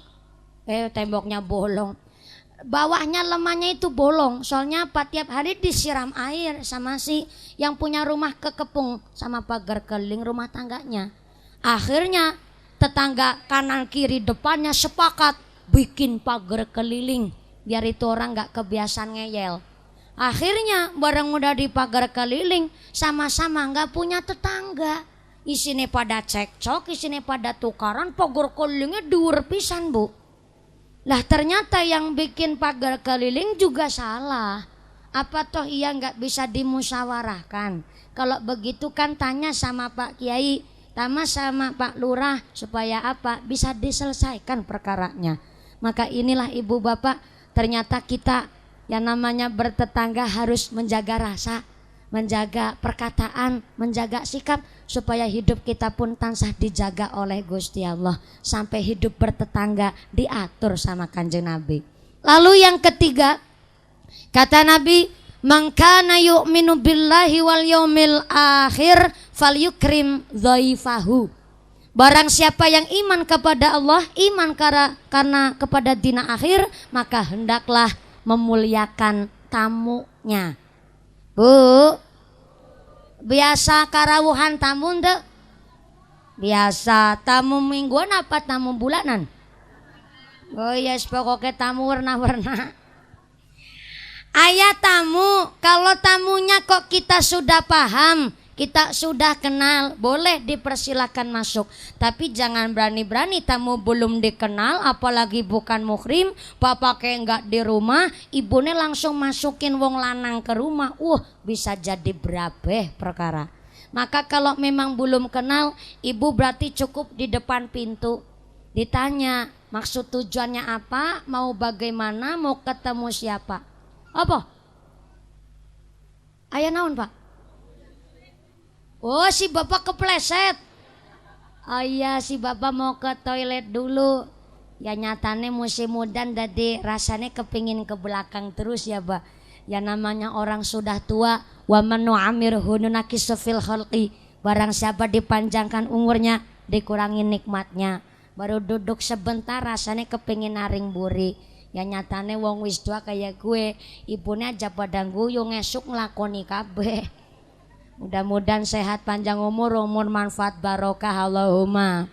Speaker 1: Temboknya bolong. Bawahnya lemahnya itu bolong. Soalnya apa? Tiap hari disiram air sama si yang punya rumah kekepung sama pagar keliling rumah tangganya. Akhirnya tetangga kanan kiri depannya sepakat bikin pagar keliling. Biar itu orang gak kebiasaan ngeyel. Akhirnya bareng udah di pagar keliling sama-sama gak punya tetangga. Isine pada cekcok, isine pada tukaran, pagar kelilingnya dhuwur pisan bu. Lah ternyata yang bikin pagar keliling juga salah. Apa toh ia nggak bisa dimusyawarahkan? Kalau begitu kan tanya sama Pak Kiai, tama sama Pak Lurah supaya apa? Bisa diselesaikan perkaranya. Maka inilah ibu bapak, ternyata kita yang namanya bertetangga harus menjaga rasa, menjaga perkataan, menjaga sikap supaya hidup kita pun tansah dijaga oleh Gusti Allah sampai hidup bertetangga diatur sama Kanjeng Nabi. Lalu yang ketiga, kata Nabi, "Man kana yu'minu billahi wal yaumil akhir falyukrim dhaifahu." Barang siapa yang iman kepada Allah, iman karena kepada dina akhir, maka hendaklah memuliakan tamunya. Bu, biasa karawuhan tamu ndek? Biasa tamu mingguan apa tamu bulanan? Oh yes, pokoknya tamu warna-warna. Ayah tamu, kalau tamunya kok kita sudah paham, kita sudah kenal, boleh dipersilakan masuk. Tapi jangan berani-berani tamu belum dikenal, apalagi bukan muhrim, bapak kayak enggak di rumah, ibunya langsung masukin wong lanang ke rumah. Bisa jadi berabe perkara. Maka kalau memang belum kenal, ibu berarti cukup di depan pintu. Ditanya, maksud tujuannya apa, mau bagaimana, mau ketemu siapa. Apa? Ayah naon pak? Oh si bapak kepleset. Oh iya si bapak mau ke toilet dulu. Ya nyatane musim mudan jadi rasanya kepingin ke belakang terus ya pak. Ya namanya orang sudah tua. Wa man nu'amirhu nunakisu fil khalqi. Barang siapa dipanjangkan umurnya dikurangi nikmatnya. Baru duduk sebentar rasanya kepingin naring buri. Ya nyatane wong wis tua kayak gue, ibunya aja pada guyung ngesuk ngelakoni kabeh. Mudah-mudahan sehat panjang umur manfaat barokah Allahumma.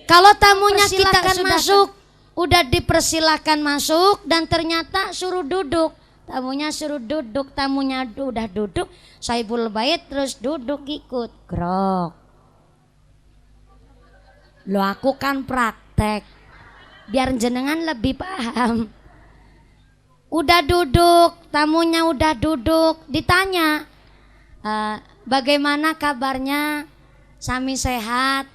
Speaker 1: Kalau tamunya kita masuk, udah dipersilakan masuk dan ternyata suruh duduk. Tamunya suruh duduk, tamunya udah duduk, Saibul Bait terus duduk ikut grok. Lo aku kan praktek. Biar jenengan lebih paham. Udah duduk, tamunya udah duduk, ditanya bagaimana kabarnya, sami sehat.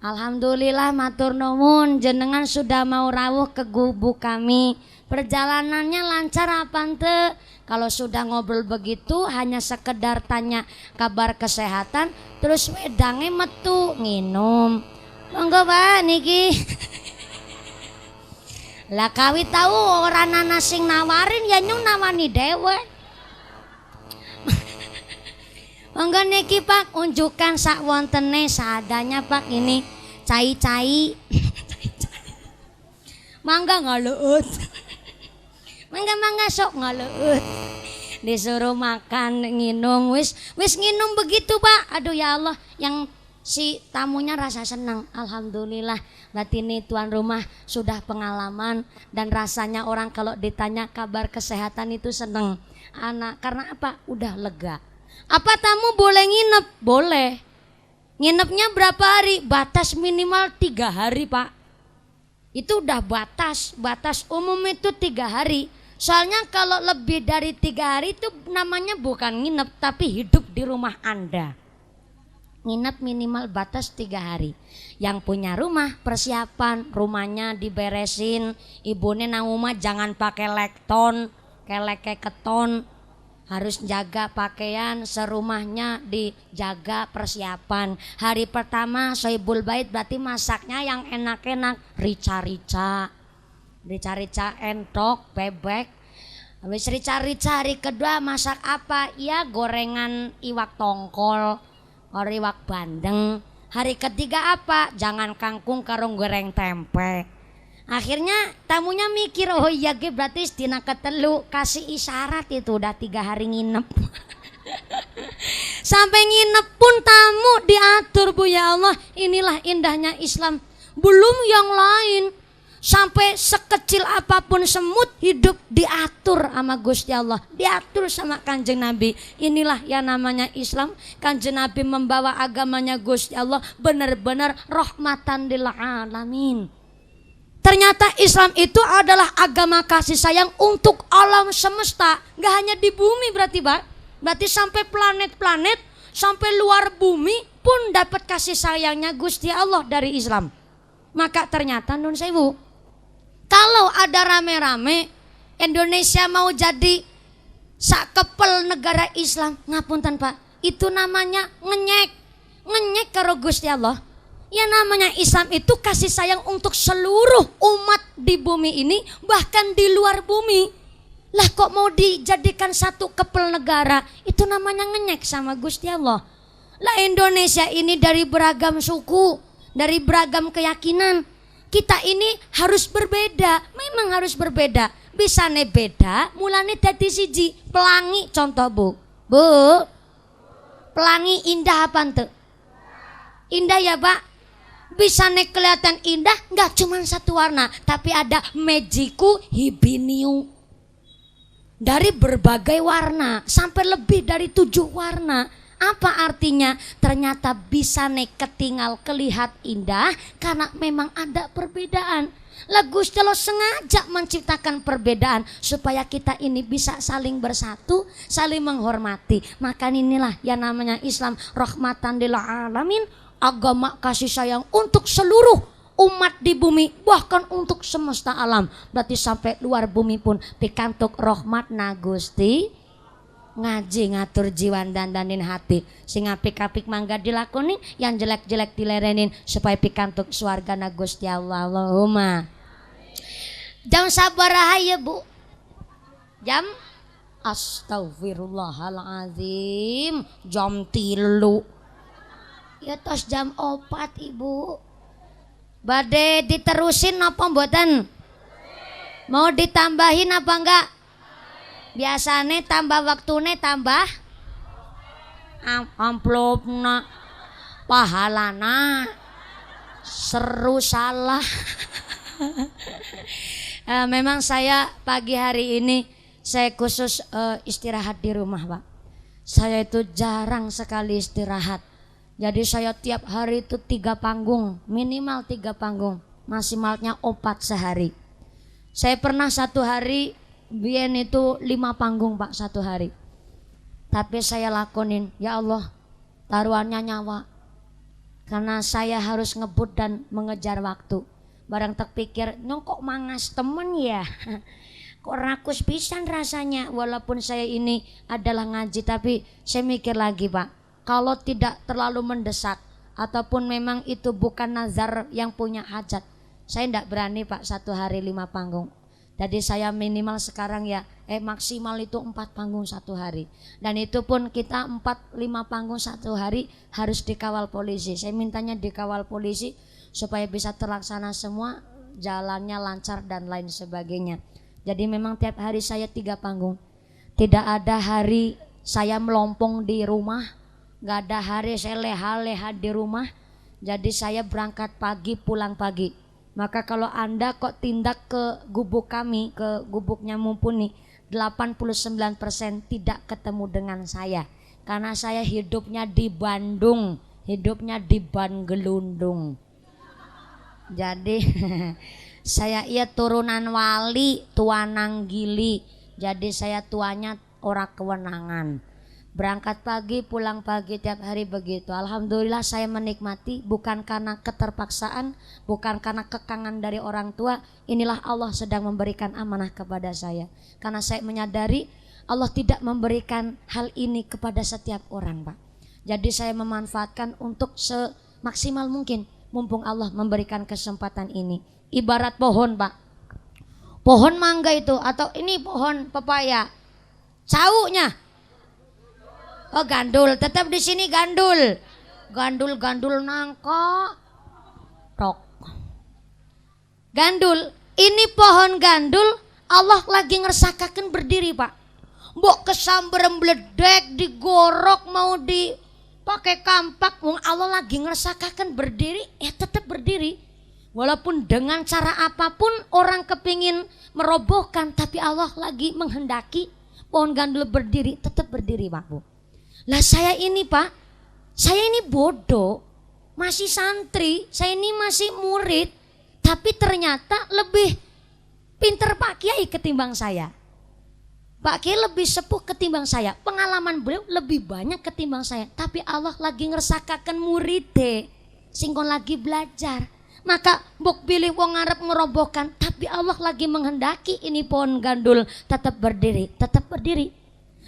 Speaker 1: Alhamdulillah matur nuwun, jenengan sudah mau rawuh ke gubuk kami. Perjalanannya lancar apa ente? Kalau sudah ngobrol begitu hanya sekedar tanya kabar kesehatan, terus wedange metu nginum. Monggo Pak niki. Lah kawi tahu orang nana sing nawarin ya nyung nawani dewe. Monggo niki Pak unjukkan sak wontene seadanya Pak ini cai-cai. Mangga ngaleut. Mangga sok ngaleut. Disuruh makan nginum wis nginum begitu Pak. Aduh ya Allah, yang si tamunya rasa senang. Alhamdulillah, berarti ini tuan rumah sudah pengalaman dan rasanya orang kalau ditanya kabar kesehatan itu senang. Anak karena apa? Udah lega. Apa tamu boleh nginep? Boleh. Nginepnya berapa hari? Batas minimal 3 hari Pak. Itu udah batas umum itu 3 hari. Soalnya kalau lebih dari 3 hari itu namanya bukan nginep tapi hidup di rumah Anda. Nginep minimal batas 3 hari. Yang punya rumah persiapan rumahnya diberesin. Ibunya nang rumah jangan pakai lekton, kelek keton. Harus jaga pakaian serumahnya, dijaga persiapan. Hari pertama Sohibul Bait berarti masaknya yang enak-enak, rica-rica entok, bebek. Habis rica-rica hari kedua masak apa? Ya gorengan iwak tongkol, iwak bandeng. Hari ketiga apa? Jangan kangkung karo goreng tempe. Akhirnya tamunya mikir, oh iya ge berarti dina ketelu kasih isyarat itu udah 3 hari nginep. Sampai nginep pun tamu diatur Bu ya Allah. Inilah indahnya Islam. Belum yang lain, sampai sekecil apapun semut hidup diatur sama Gusti Allah, diatur sama Kanjeng Nabi. Inilah yang namanya Islam. Kanjeng Nabi membawa agamanya Gusti Allah benar-benar rahmatan lil alamin. Ternyata Islam itu adalah agama kasih sayang untuk alam semesta. Gak hanya di bumi berarti Pak. Berarti sampai planet-planet, sampai luar bumi pun dapat kasih sayangnya Gusti Allah dari Islam. Maka ternyata nun sewu, kalau ada rame-rame Indonesia mau jadi sakepel negara Islam, ngapunten Pak, itu namanya ngenyek karo Gusti Allah. Ya namanya Islam itu kasih sayang untuk seluruh umat di bumi ini, bahkan di luar bumi. Lah kok mau dijadikan satu kepel negara, itu namanya ngenyek sama Gusti Allah. Lah Indonesia ini dari beragam suku, dari beragam keyakinan. Kita ini harus berbeda, memang harus berbeda. Bisane beda, mulane dadi siji. Pelangi contoh Bu. Pelangi indah apa ente? Indah ya Pak? Bisa nih kelihatan indah, nggak cuma satu warna, tapi ada magiku hibiniu. Dari berbagai warna, sampai lebih dari 7 warna. Apa artinya? Ternyata bisa nih ketinggal kelihat indah karena memang ada perbedaan. Lah Gusti Allah sengaja menciptakan perbedaan supaya kita ini bisa saling bersatu, saling menghormati. Maka inilah yang namanya Islam, rahmatan lil alamin, agama kasih sayang untuk seluruh umat di bumi, bahkan untuk semesta alam. Berarti sampai luar bumi pun pikantuk rahmat na Gusti. Ngaji ngatur jiwa dandanin hati, sing apik-apik mangga dilakonin, yang jelek-jelek dilerenin supaya pikantuk swarga na Gusti Allah. Allahumma. Jam sabaraha ya Bu? Jam astagfirullahalazim, jam 3. Ya tos jam 4 Ibu. Bade diterusin apa mboten? Mau ditambahin apa enggak? Biasanya tambah waktune tambah amplopna, pahalana, seru salah. Memang saya pagi hari ini saya khusus istirahat di rumah Pak. Saya itu jarang sekali istirahat. Jadi saya tiap hari itu 3 panggung, minimal 3 panggung, maksimalnya 4 sehari. Saya pernah satu hari Bien itu 5 panggung Pak satu hari. Tapi saya lakonin, ya Allah taruhannya nyawa. Karena saya harus ngebut dan mengejar waktu. Barang terpikir, kok mangas temen ya. Kok rakus pisan rasanya. Walaupun saya ini adalah ngaji, tapi saya mikir lagi Pak. Kalau tidak terlalu mendesak, ataupun memang itu bukan nazar yang punya hajat, saya tidak berani Pak satu hari 5 panggung. Jadi saya minimal sekarang ya maksimal itu 4 panggung satu hari. Dan itu pun kita 4-5 panggung satu hari harus dikawal polisi. Saya mintanya dikawal polisi supaya bisa terlaksana semua, jalannya lancar dan lain sebagainya. Jadi memang tiap hari saya 3 panggung. Tidak ada hari saya melompong di rumah, gak ada hari saya leha-leha di rumah. Jadi saya berangkat pagi pulang pagi. Maka kalau Anda kok tindak ke gubuk kami, ke gubuknya Mumpuni, 89% tidak ketemu dengan saya. Karena saya hidupnya di Bandung, hidupnya di Bangelundung. Jadi saya turunan wali, tuanang gili. Jadi saya tuanya ora kewenangan. Berangkat pagi, pulang pagi, tiap hari begitu. Alhamdulillah saya menikmati, bukan karena keterpaksaan, bukan karena kekangan dari orang tua. Inilah Allah sedang memberikan amanah kepada saya. Karena saya menyadari Allah tidak memberikan hal ini kepada setiap orang Pak. Jadi saya memanfaatkan untuk semaksimal mungkin, mumpung Allah memberikan kesempatan ini. Ibarat pohon Pak, pohon mangga itu, atau ini pohon pepaya, caunya gandul, tetap di sini gandul. Gandul nangka. Tok. Gandul, ini pohon gandul Allah lagi ngersakakan berdiri Pak. Mbok kesamberem bledek, digorok, mau dipakai kampak, wong Allah lagi ngersakakan berdiri, tetap berdiri. Walaupun dengan cara apapun orang kepingin merobohkan, tapi Allah lagi menghendaki pohon gandul berdiri, tetap berdiri Pak Bu. Lah saya ini Pak, saya ini bodoh, masih santri, saya ini masih murid, tapi ternyata lebih pinter Pak Kiai ketimbang saya. Pak Kiai lebih sepuh ketimbang saya, pengalaman beliau lebih banyak ketimbang saya. Tapi Allah lagi ngersakakan murid singkon lagi belajar. Maka mbok pilih wong ngarep ngerobohkan, tapi Allah lagi menghendaki ini pohon gandul tetap berdiri, tetap berdiri.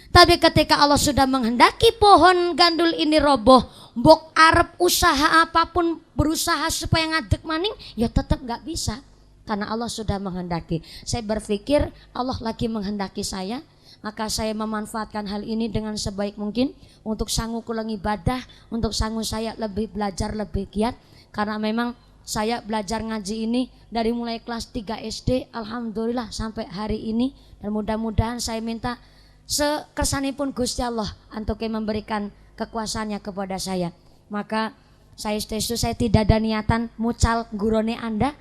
Speaker 1: Tapi ketika Allah sudah menghendaki pohon gandul ini roboh, mbok arep usaha apapun, berusaha supaya ngadeg maning, ya tetap gak bisa. Karena Allah sudah menghendaki. Saya berpikir Allah lagi menghendaki saya, maka saya memanfaatkan hal ini dengan sebaik mungkin untuk sanggup ulang ibadah, untuk sanggup saya lebih belajar, lebih giat. Karena memang saya belajar ngaji ini dari mulai kelas 3 SD, alhamdulillah sampai hari ini. Dan mudah-mudahan saya minta sekersanipun Gusti Allah untuk memberikan kekuasaannya kepada saya. Maka Saya tidak ada niatan mucal gurone Anda.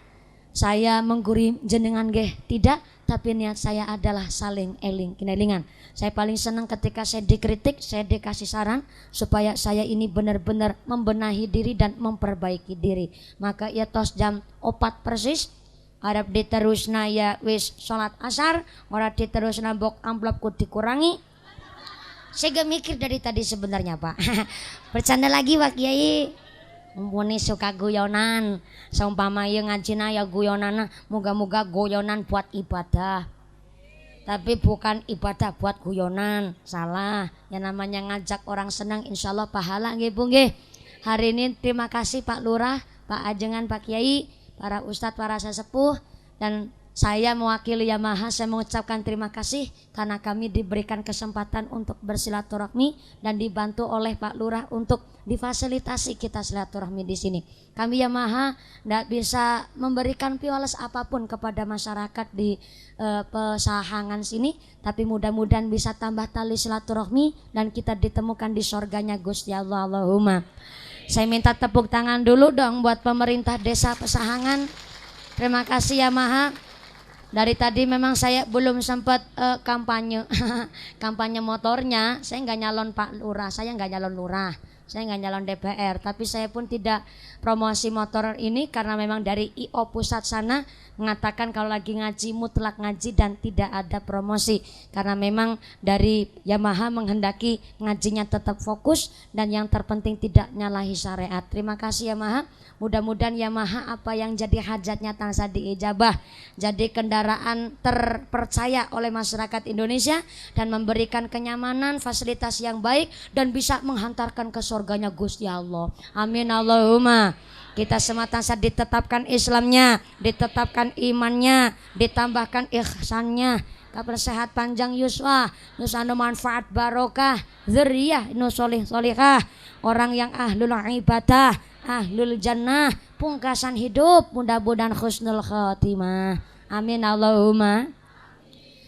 Speaker 1: Saya mengguri jenengan geh tidak, tapi niat saya adalah saling eling kinelingan. Saya paling senang ketika saya dikritik, saya dikasih saran supaya saya ini benar-benar membenahi diri dan memperbaiki diri. Maka ya tos jam 4 persis harap diterusna ya wis sholat asar, ora diterusna bok amplopku dikurangi. Saya gak mikir dari tadi sebenarnya Pak. Bercanda lagi Pak Kiai. Mumpuni suka guyonan, seumpama yang ngajina ya guyonana, moga-moga guyonan buat ibadah. Tapi bukan ibadah buat guyonan, salah. Yang namanya ngajak orang senang insya Allah pahala nggih Bu nggih. Hari ini terima kasih Pak Lurah, Pak Ajengan, Pak Kiai, para ustadz, para sesepuh, dan saya mewakili Yamaha, saya mengucapkan terima kasih karena kami diberikan kesempatan untuk bersilaturahmi dan dibantu oleh Pak Lurah untuk difasilitasi kita silaturahmi di sini. Kami Yamaha tidak bisa memberikan piwales apapun kepada masyarakat di pesahangan sini, tapi mudah-mudahan bisa tambah tali silaturahmi dan kita ditemukan di surganya Gusti Allah. Allahumma. Saya minta tepuk tangan dulu dong buat pemerintah desa Pesahangan. Terima kasih Yamaha. Dari tadi memang saya belum sempat kampanye kampanye motornya. Saya nggak nyalon Pak Lurah, saya nggak nyalon lurah, saya nggak nyalon DPR. Tapi saya pun tidak promosi motor ini karena memang dari IO pusat sana mengatakan kalau lagi ngaji mutlak ngaji dan tidak ada promosi. Karena memang dari Yamaha menghendaki ngajinya tetap fokus dan yang terpenting tidak nyalahi syariat. Terima kasih Yamaha. Mudah-mudahan Yamaha apa yang jadi hajatnya tangsa diijabah, jadi kendaraan terpercaya oleh masyarakat Indonesia dan memberikan kenyamanan, fasilitas yang baik dan bisa menghantarkan ke surganya Gusti Allah. Amin Allahumma. Kita semua tangsa ditetapkan Islamnya, ditetapkan imannya, ditambahkan ihsannya, kabar sehat panjang yuswa, nusana manfaat barokah, dzurriyyah nu solih-solihah, orang yang ahlul ibadah, ahlul jannah, pungkasan hidup, mudah-mudahan husnul khatimah. Amin Allahumma.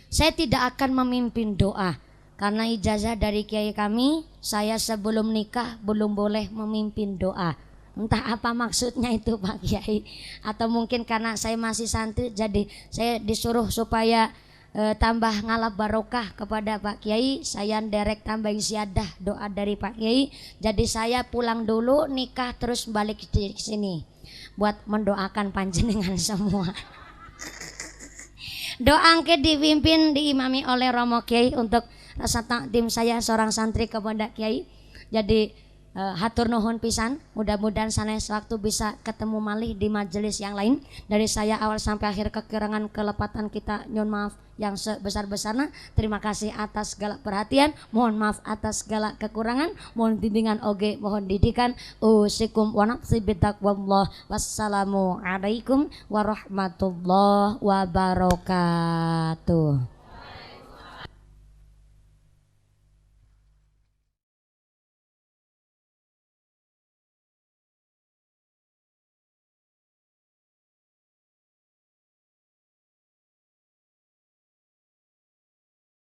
Speaker 1: Saya tidak akan memimpin doa karena ijazah dari kiai kami, saya sebelum nikah belum boleh memimpin doa. Entah apa maksudnya itu Pak Kiai, atau mungkin karena saya masih santri jadi saya disuruh supaya tambah ngalap barokah kepada Pak Kiai. Saya derek tambah isiadah doa dari Pak Kiai. Jadi saya pulang dulu nikah terus balik di sini buat mendoakan panjenengan semua. Doa ke dipimpin diimami oleh Romo Kiai untuk rasa takdim saya seorang santri kepada Kiai. Jadi hatur nuhun pisan, mudah-mudahan sanes waktu bisa ketemu malih di majelis yang lain. Dari saya awal sampai akhir kekurangan kelepatan kita nyun maaf yang sebesar-besarnya. Terima kasih atas segala perhatian, mohon maaf atas segala kekurangan, mohon bimbingan oge, mohon didikan. Usikum wa nafsi bitaqwallah. Wassalamualaikum warahmatullahi wabarakatuh.